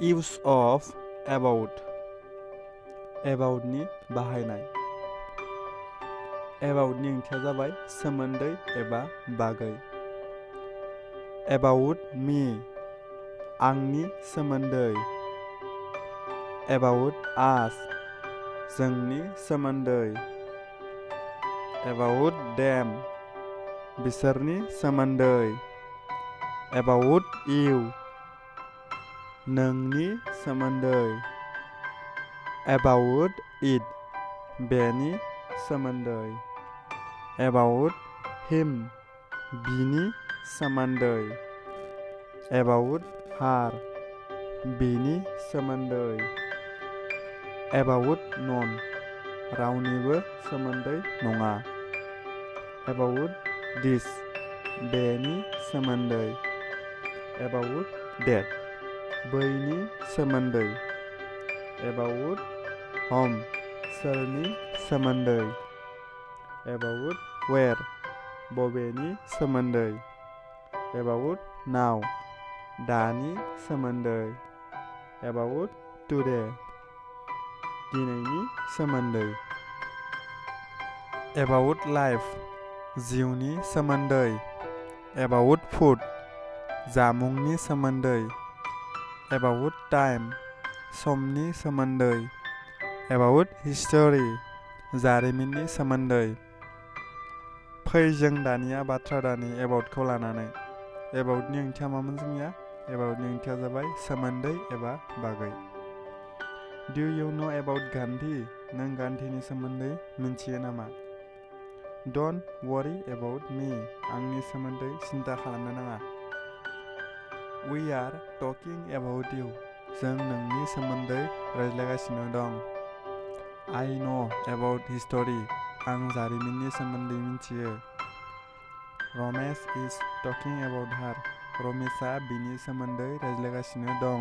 Use of about. About नि बाहायनाय. About नि ओंथिया जाबाय सोमोन्दै एबा बागै. About me आंनि सोमोन्दै. About us जोंनि सोमोन्दै. About them बिसोरनि सोमोन्दै. About you नोंनि सोमोन्दै. About it बेनि सोमोन्दै. About him बिनि सोमोन्दै. About her बिनि सोमोन्दै. About none रावनिबो सोमोन्दै नङा. About this बेनि सोमोन्दै. About that बैनि सोमोन्दै. About whom सोरनि सोमोन्दै. About where बबेनि सोमोन्दै. About now दानि सोमोन्दै. About today दिनैनि सोमोन्दै. About life जिउनि सोमोन्दै. About food जामुंनि सोमोन्दै. About time समनि सोमोन्दै. About history जारिमिननि सोमोन्दै. फै जों दानिया बाथ्रा दानि aboutखौ लानानै. Aboutनि ओंथिया मामोन जोंनिया? Aboutनि ओंथिया जाबाय सोमोन्दै एबा बागै. Do you know about Gandhi? नों गान्धीनि सोमोन्दै मिन्थियो नामा? Don't worry about me आंनि सोमोन्दै सिन्था खालामनो नाङा. We are talking about you जों नोंनि सोमोन्दै रायज्लायगासिनो दं. I know about history आं जारिमिननि सोमोन्दै मिन्थियो. Ramesh is talking about her रमेशआ बिनि सोमोन्दै रायज्लायगासिनो दं.